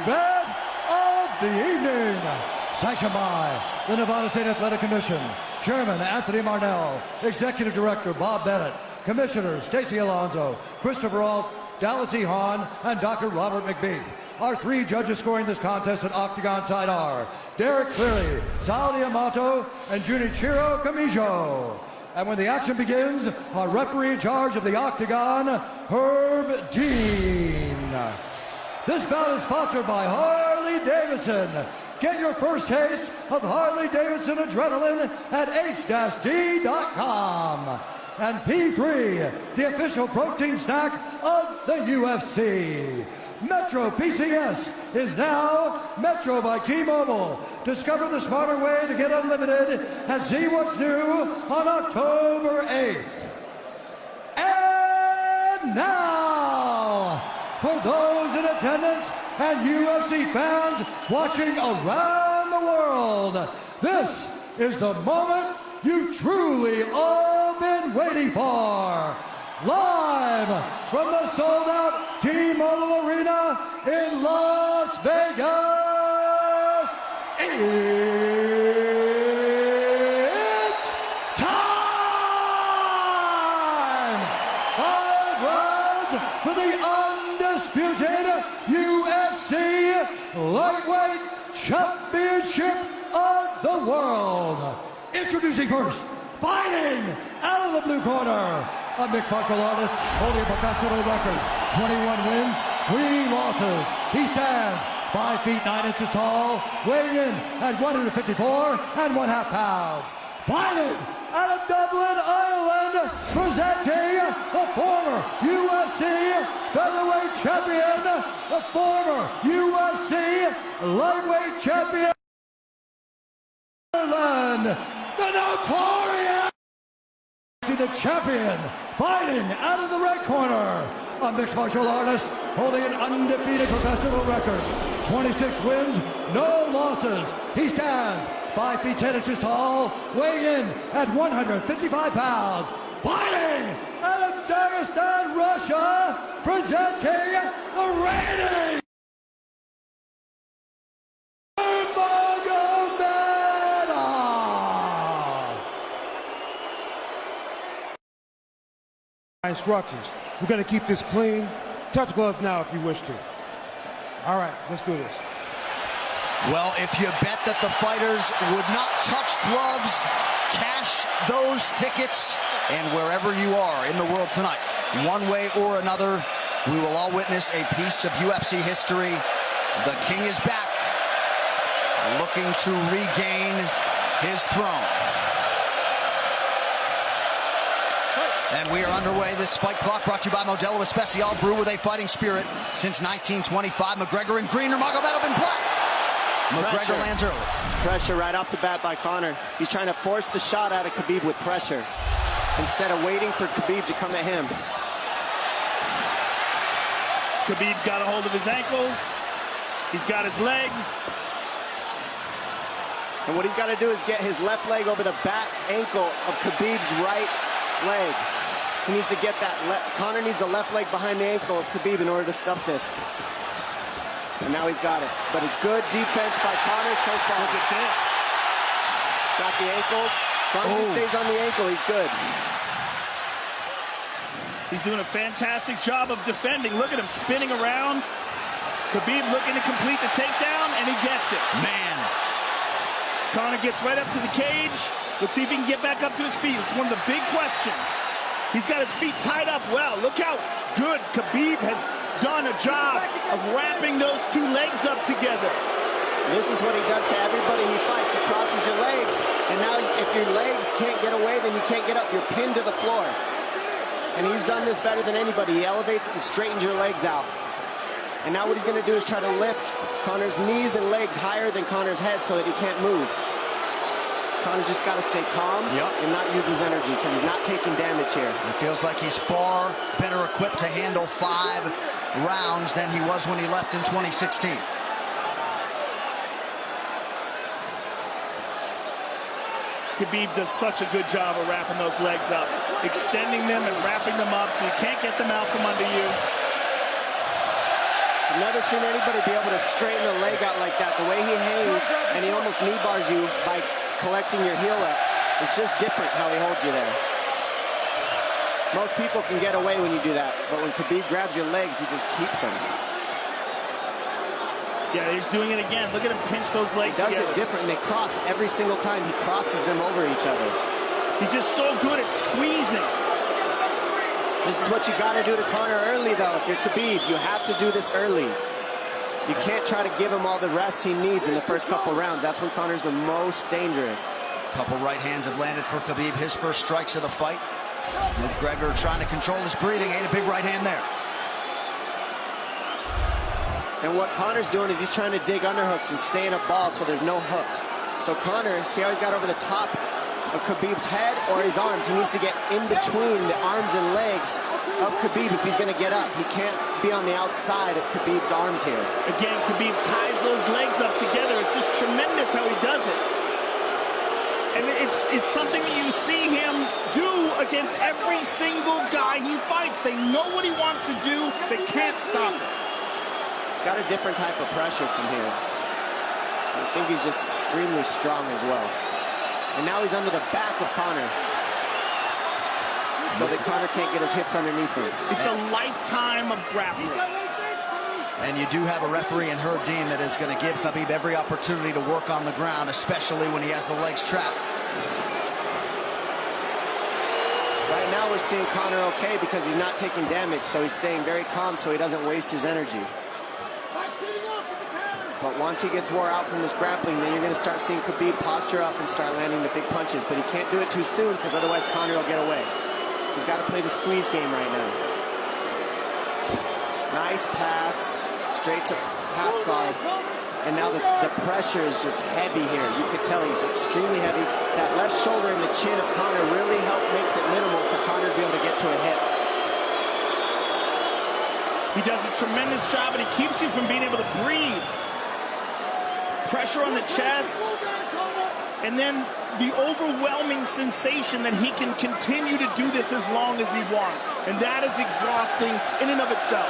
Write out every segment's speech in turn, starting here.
event of the evening. Sanctioned by the Nevada State Athletic Commission, Chairman Anthony Marnell, Executive Director Bob Bennett, Commissioners Stacey Alonso, Christopher Alt, Dallas E. Hahn, and Dr. Robert McBeath. Our three judges scoring this contest at Octagon side are Derek Cleary, Sal Diamato, and Junichiro Kamijo. And when the action begins, our referee in charge of the Octagon, Herb Dean. This bout is sponsored by Harley-Davidson. Get your first taste of Harley-Davidson adrenaline at h-d.com. And P3, the official protein snack of the UFC. Metro PCS is now Metro by T-Mobile. Discover the smarter way to get unlimited and see what's new on October 8th. And now, for those in attendance and UFC fans watching around the world, this is the moment you truly all been waiting for. Live from the sold-out T-Mobile Arena in Las Vegas, it's time! 5 rounds for the undisputed UFC Lightweight Championship of the World. Introducing first, fighting out of the blue corner, a mixed martial artist holding a professional record, 21 wins, 3 losses. He stands 5 feet 9 inches tall, weighing in at 154.5 pounds. Fighting out of Dublin, Ireland, presenting the former UFC featherweight champion, the former UFC lightweight champion, Ireland, the notorious, the champion, fighting out of the red corner, a mixed martial artist holding an undefeated professional record, 26 wins, no losses. He stands 5 feet 10 inches tall, weighing in at 155 pounds. Fighting out of Dagestan, Russia, presenting the reigning instructions. We're going to keep this clean. Touch gloves now if you wish to. All right, let's do this. Well, if you bet that the fighters would not touch gloves, cash those tickets, and wherever you are in the world tonight, one way or another, we will all witness a piece of UFC history. The King is back, looking to regain his throne. And we are underway. This fight clock brought to you by Modelo Especial, brew with a fighting spirit since 1925. McGregor in green, Nurmagomedov in black. McGregor lands early. Pressure right off the bat by Conor. He's trying to force the shot out of Khabib with pressure instead of waiting for Khabib to come at him. Khabib got a hold of his ankles. He's got his leg. And what he's got to do is get his left leg over the back ankle of Khabib's right leg. He needs to get that. Conor needs the left leg behind the ankle of Khabib in order to stuff this. And now he's got it. But a good defense by Conor so far. Look at this. Got the ankles. As long as he stays on the ankle, he's good. He's doing a fantastic job of defending. Look at him spinning around. Khabib looking to complete the takedown, and he gets it. Man. Conor gets right up to the cage. Let's see if he can get back up to his feet. It's one of the big questions. He's got his feet tied up well. Look how good Khabib has done a job of wrapping those two legs up together. This is what he does to everybody he fights. He crosses your legs, and now if your legs can't get away, then you can't get up. You're pinned to the floor. And he's done this better than anybody. He elevates and straightens your legs out. And now what he's going to do is try to lift Conor's knees and legs higher than Conor's head so that he can't move. Conor's just got to stay calm and not use his energy because he's not taking damage here. It feels like he's far better equipped to handle 5 rounds than he was when he left in 2016. Khabib does such a good job of wrapping those legs up, extending them and wrapping them up so you can't get them out from under you. I've never seen anybody be able to straighten a leg out like that. The way he hangs, and he almost knee bars you by collecting your heel up. It's just different how he holds you there. Most people can get away when you do that, but when Khabib grabs your legs, he just keeps them. Yeah, he's doing it again. Look at him pinch those legs together. He does it different, and they cross every single time. He crosses them over each other. He's just so good at squeezing. This is what you got to do to Conor early, though. If you're Khabib, you have to do this early. You can't try to give him all the rest he needs in the first couple rounds. That's when Conor's the most dangerous. Couple right hands have landed for Khabib. His first strikes of the fight. McGregor trying to control his breathing. Ate a big right hand there. And what Conor's doing is he's trying to dig underhooks and stay in a ball so there's no hooks. So Conor, see how he's got over the top of Khabib's head or his arms? He needs to get in between the arms and legs of Khabib if he's going to get up. He can't be on the outside of Khabib's arms here. Again, Khabib ties those legs up together. It's just tremendous how he does it. And it's something that you see him do against every single guy he fights. They know what he wants to do. They can't stop it. He's got a different type of pressure from here. I think he's just extremely strong as well. And now he's under the back of Conor, so that Conor can't get his hips underneath him. It's a lifetime of grappling. And you do have a referee in Herb Dean that is going to give Khabib every opportunity to work on the ground, especially when he has the legs trapped. Right now we're seeing Conor okay because he's not taking damage, so he's staying very calm so he doesn't waste his energy. But once he gets wore out from this grappling, then you're going to start seeing Khabib posture up and start landing the big punches. But he can't do it too soon because otherwise Conor will get away. He's got to play the squeeze game right now. Nice pass, straight to half guard. And now the pressure is just heavy here. You can tell he's extremely heavy. That left shoulder and the chin of Conor really makes it minimal for Conor to be able to get to a hit. He does a tremendous job, and he keeps you from being able to breathe. Pressure on the chest, and then the overwhelming sensation that he can continue to do this as long as he wants. And that is exhausting in and of itself.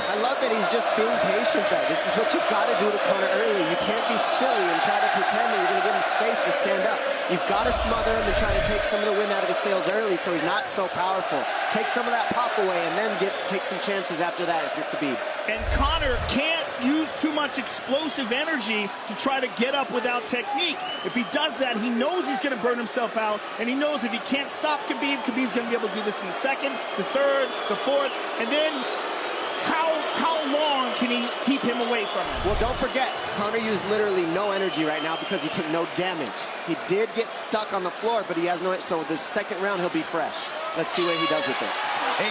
I love that he's just being patient, though. This is what you've got to do to Conor early. You can't be silly and try to pretend that you're going to give him space to stand up. You've got to smother him and try to take some of the wind out of his sails early so he's not so powerful. Take some of that pop away and then take some chances after that if you're Khabib. And Conor can't use too much explosive energy to try to get up without technique. If he does that, he knows he's going to burn himself out, and he knows if he can't stop Khabib, Khabib's going to be able to do this in the second, the third, the fourth, and then how long can he keep him away from him? Well, don't forget, Conor used literally no energy right now because he took no damage. He did get stuck on the floor, but he has no, so this second round he'll be fresh. Let's see what he does with it.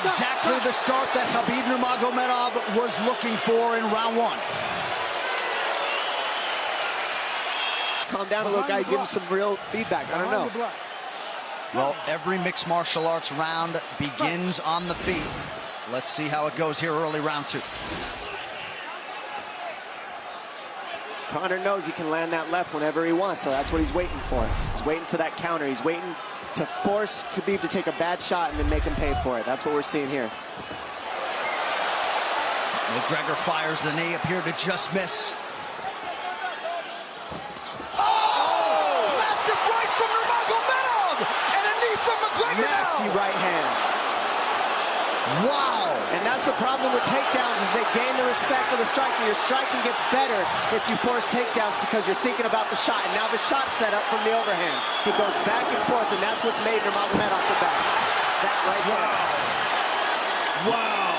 Exactly the start that Khabib Nurmagomedov was looking for in round one. Calm down a little guy, give him some real feedback. I don't know. Well, every mixed martial arts round begins on the feet. Let's see how it goes here early round two. Conor knows he can land that left whenever he wants, so that's what he's waiting for. He's waiting for that counter. He's waiting to force Khabib to take a bad shot and then make him pay for it. That's what we're seeing here. McGregor fires the knee, appeared to just miss. Massive right from Nurmagomedov! And a knee from McGregor now! Nasty right hand. Wow! And that's the problem with takedowns is they gain the respect of the striker. Your striking gets better if you force takedowns because you're thinking about the shot. And now the shot set up from the overhand. He goes back and forth, and that's what's made Nurmagomedov the best. That right hand. Wow.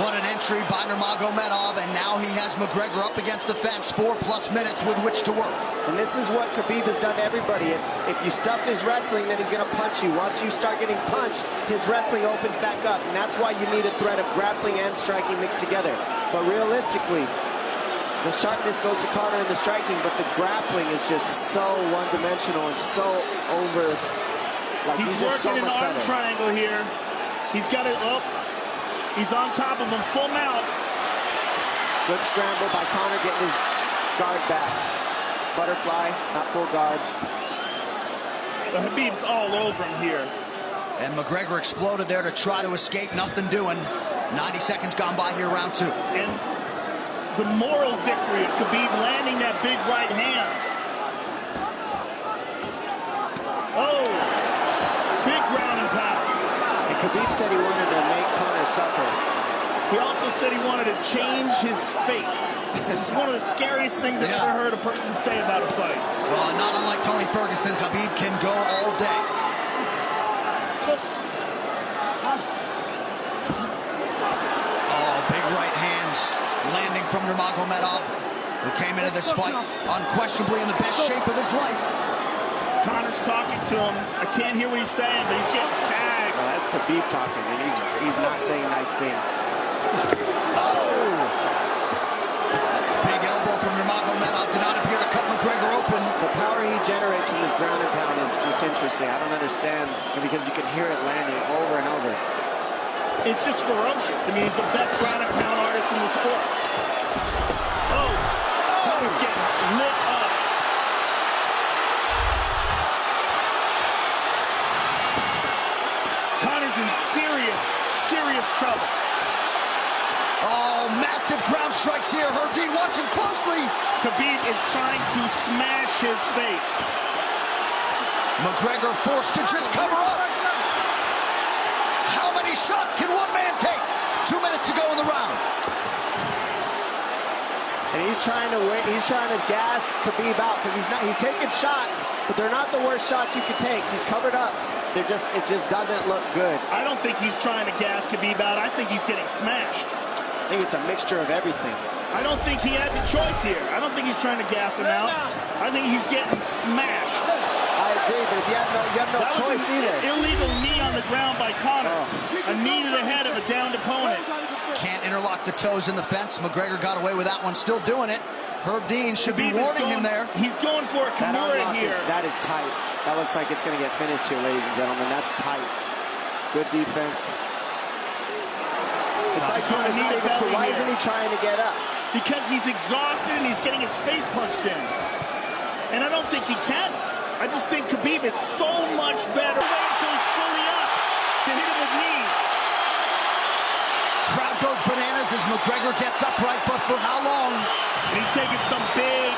What an entry by Nurmagomedov, and now he has McGregor up against the fence, 4+ minutes with which to work. And this is what Khabib has done to everybody. If you stuff his wrestling, then he's going to punch you. Once you start getting punched, his wrestling opens back up, and that's why you need a threat of grappling and striking mixed together. But realistically, the sharpness goes to Conor in the striking, but the grappling is just so one-dimensional and so over. Like He's just working so an much arm better. triangle here. He's got it up. He's on top of him, full mount. Good scramble by Conor, getting his guard back. Butterfly, not full guard. But Khabib's all over him here. And McGregor exploded there to try to escape, nothing doing. 90 seconds gone by here, round two. And the moral victory of Khabib landing that big right hand. Oh, big ground and pound. And Khabib said he wanted to make Conor suffer. He also said he wanted to change his face. This is one of the scariest things I've ever heard a person say about a fight. Well, not unlike Tony Ferguson, Khabib can go all day. Oh, big right hands landing from Nurmagomedov, who came into this fight unquestionably in the best shape of his life. Conor's talking to him. I can't hear what he's saying, but he's getting tagged. Well, that's Khabib talking, and he's not saying nice things. Oh! Big elbow from Nurmagomedov did not appear to cut McGregor open. The power he generates from his ground and pound is just interesting. I don't understand, because you can hear it landing over and over. It's just ferocious. I mean, he's the best ground and pound artist in the sport. Oh! Conor's getting lit up. Conor's in serious trouble. Oh, massive ground strikes here. Herb Dean watching closely. Khabib is trying to smash his face. McGregor forced to just cover up. How many shots can one man take? 2 minutes to go in the round. And he's trying to gas Khabib out, because he's taking shots, but they're not the worst shots you could take. He's covered up. It just doesn't look good. I don't think he's trying to gas Khabib out. I think he's getting smashed. I think it's a mixture of everything. I don't think he has a choice here. I don't think he's trying to gas him out. I think he's getting smashed. I agree, but if you have no choice either. Illegal knee on the ground by Conor. A knee to the head of a downed opponent. Can't interlock the toes in the fence. McGregor got away with that one, still doing it. Herb Dean should be warning him there. He's going for a Conora here. That is tight. That looks like it's going to get finished here, ladies and gentlemen. That's tight. Good defense. It's like Conor's not even sure. Why isn't he trying to get up? Because he's exhausted and he's getting his face punched in. And I don't think he can. I just think Khabib is so much better. Wait until he's fully up to hit him with knees. Crowd goes bananas as McGregor gets upright, but for how long? And he's taking some big...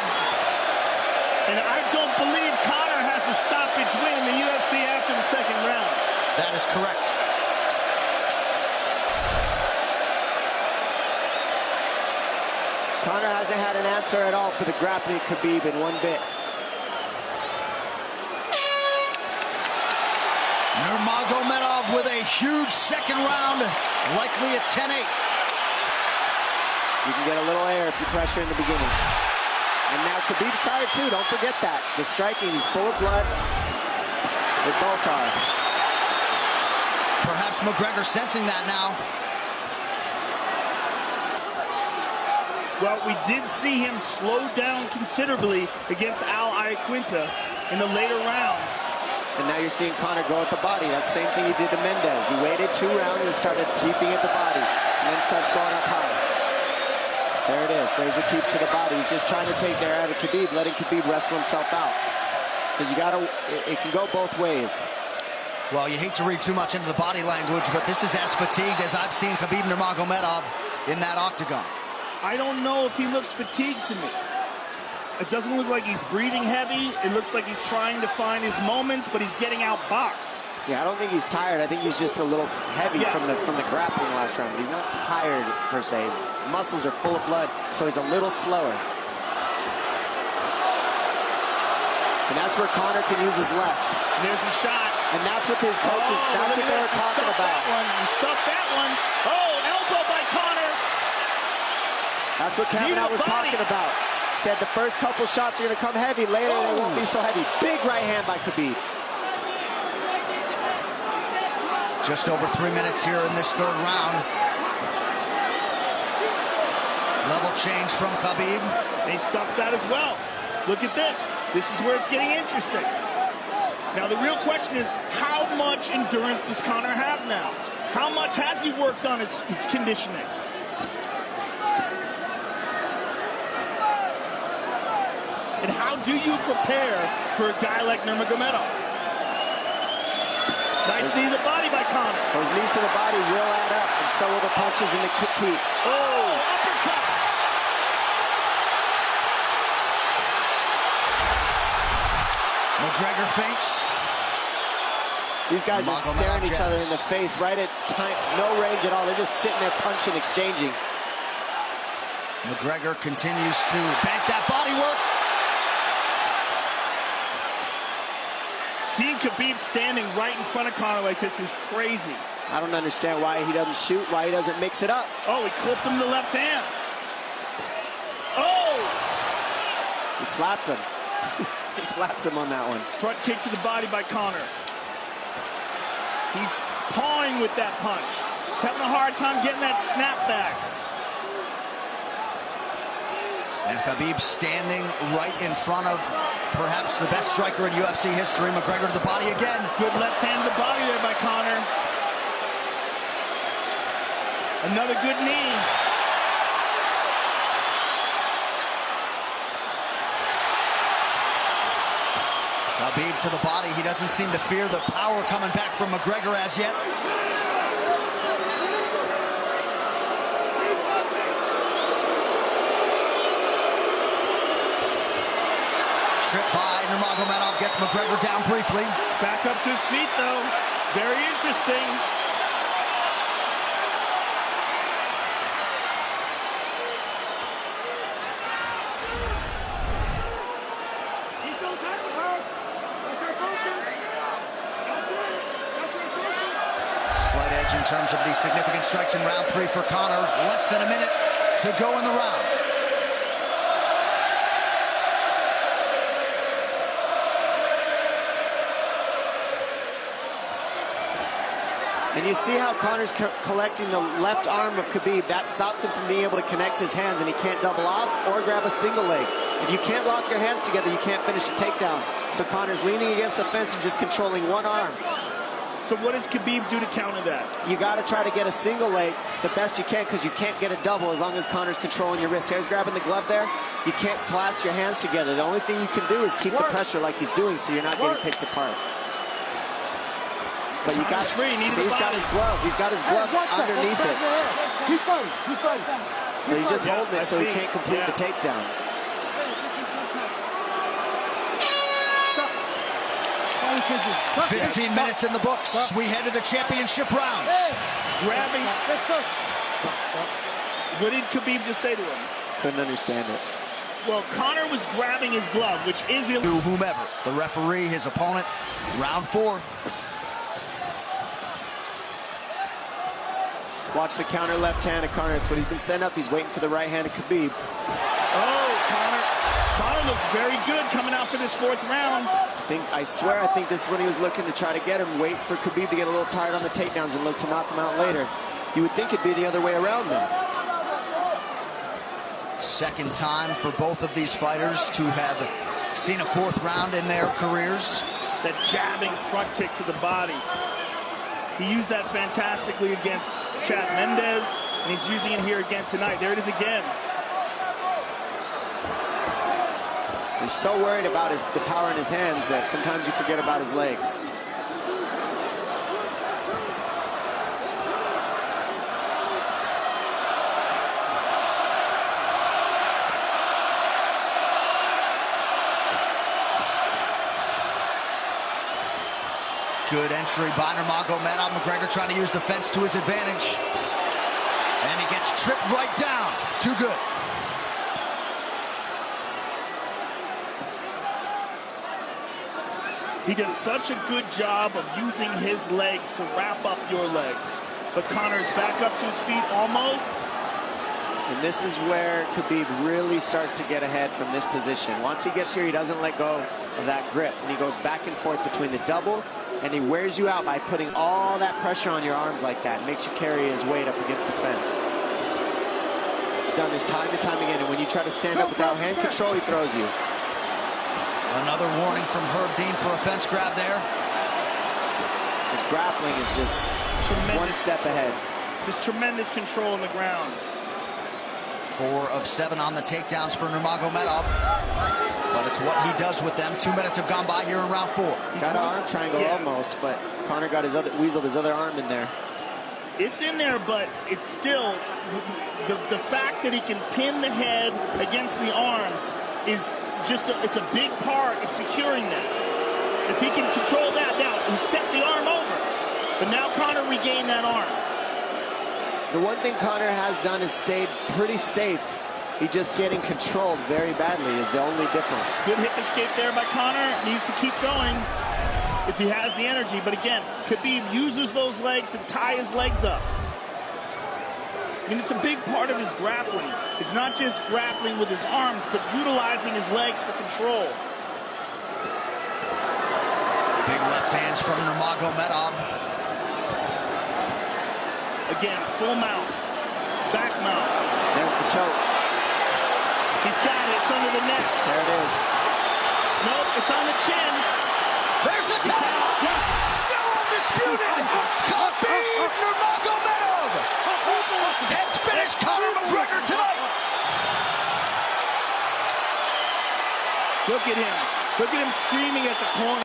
And I don't believe Conor has a stoppage win in the UFC after the second round. That is correct. Conor hasn't had an answer at all for the grappling Khabib in one bit. Nurmagomedov with a huge second round, likely a 10-8. You can get a little air if you pressure in the beginning. And now Khabib's tired too, don't forget that. The striking, he's full of blood. They both are. Perhaps McGregor sensing that now. Well, we did see him slow down considerably against Al Iaquinta in the later rounds. And now you're seeing Conor go at the body. That's the same thing he did to Mendez. He waited 2 rounds and started teeping at the body, and then starts going up high. There it is. There's the teeps to the body. He's just trying to take their out of Khabib, letting Khabib wrestle himself out. Because it can go both ways. Well, you hate to read too much into the body language, but this is as fatigued as I've seen Khabib Nurmagomedov in that octagon. I don't know if he looks fatigued to me. It doesn't look like he's breathing heavy. It looks like he's trying to find his moments, but he's getting outboxed. Yeah, I don't think he's tired. I think he's just a little heavy from the grappling last round. But he's not tired, per se. His muscles are full of blood, so he's a little slower. And that's where Conor can use his left. There's a shot. And that's what his coaches, that's what they were talking about. He stuffed that one. Oh, elbow by Conor. That's what Kavanaugh was talking about. Said the first couple shots are going to come heavy. Later, they won't be so heavy. Big right hand by Khabib. Just over 3 minutes here in this third round. Level change from Khabib. And he stuffs that as well. Look at this. This is where it's getting interesting. Now, the real question is, how much endurance does Conor have now? How much has he worked on his conditioning? And how do you prepare for a guy like Nurmagomedov? Nice knee to the body by Conor. Those knees to the body will add up, and so will the punches and the kick teeps. Oh, uppercut. McGregor feints. These guys are staring each other in the face right at time, no range at all. They're just sitting there punching, exchanging. McGregor continues to bank that body work. Seeing Khabib standing right in front of Conor like this is crazy. I don't understand why he doesn't shoot, why he doesn't mix it up. Oh, he clipped him the left hand. Oh! He slapped him. He slapped him on that one. Front kick to the body by Conor. He's pawing with that punch. He's having a hard time getting that snap back. And Khabib standing right in front of perhaps the best striker in UFC history. McGregor to the body again. Good left hand to the body there by Conor. Another good knee. Khabib to the body. He doesn't seem to fear the power coming back from McGregor as yet. Trip by Nurmagomedov gets McGregor down briefly. Back up to his feet, though. Very interesting. Slight edge in terms of the significant strikes in round 3 for Conor. Less than a minute to go in the round. And you see how Conor's collecting the left arm of Khabib. That stops him from being able to connect his hands, and he can't double off or grab a single leg. If you can't lock your hands together, you can't finish a takedown. So Conor's leaning against the fence and just controlling one arm. So what does Khabib do to counter that? You got to try to get a single leg the best you can, because you can't get a double as long as Conor's controlling your wrist. Here's grabbing the glove there. You can't clasp your hands together. The only thing you can do is keep the pressure like he's doing, so you're not getting picked apart. But you got see, he's got his glove. He's got his glove underneath it. Keep fighting. Keep fighting. So he's just holding it so he can't complete the takedown. Hey. 15 minutes in the books. We head to the championship rounds. Grabbing. What did Khabib just say to him? Couldn't understand it. Well, Conor was grabbing his glove, which is illegal. To whomever, the referee, his opponent, round 4. Watch the counter left hand of Conor. It's what he's been setting up. He's waiting for the right hand of Khabib. Oh, Conor looks very good coming out for this 4th round. I swear, I think this is when he was looking to try to get him, wait for Khabib to get a little tired on the takedowns and look to knock him out later. You would think it'd be the other way around though. Second time for both of these fighters to have seen a 4th round in their careers. That jabbing front kick to the body. He used that fantastically against Chad Mendes, and he's using it here again tonight. There it is again. He's so worried about the power in his hands that sometimes you forget about his legs. Good entry by Nurmagomedov. McGregor trying to use the fence to his advantage. And he gets tripped right down. Too good. He does such a good job of using his legs to wrap up your legs. But Conor's back up to his feet almost. And this is where Khabib really starts to get ahead from this position. Once he gets here, he doesn't let go of that grip. And he goes back and forth between the double, and he wears you out by putting all that pressure on your arms like that. Makes you carry his weight up against the fence. He's done this time and time again, and when you try to stand up without hand control, he throws you. Another warning from Herb Dean for a fence grab there. His grappling is just one step ahead. Just tremendous control on the ground. 4 of 7 on the takedowns for Nurmagomedov. But it's what he does with them. 2 minutes have gone by here in round 4. Got an arm triangle almost, but Conor got weaseled his other arm in there. It's in there, but it's still the fact that he can pin the head against the arm is just it's a big part of securing that. If he can control that now, he stepped the arm over. But now Conor regained that arm. The one thing Conor has done is stayed pretty safe. He just getting controlled very badly is the only difference. Good hip escape there by Conor. Needs to keep going if he has the energy. But again, Khabib uses those legs to tie his legs up. I mean, it's a big part of his grappling. It's not just grappling with his arms, but utilizing his legs for control. Big left hands from Nurmagomedov. Again, full mount, back mount. There's the choke. He's got it. It's under the neck. There it is. Nope, it's on the chin. There's the tap. Still undisputed. Khabib Nurmagomedov has finished Conor McGregor tonight. Look at him. Look at him screaming at the corner.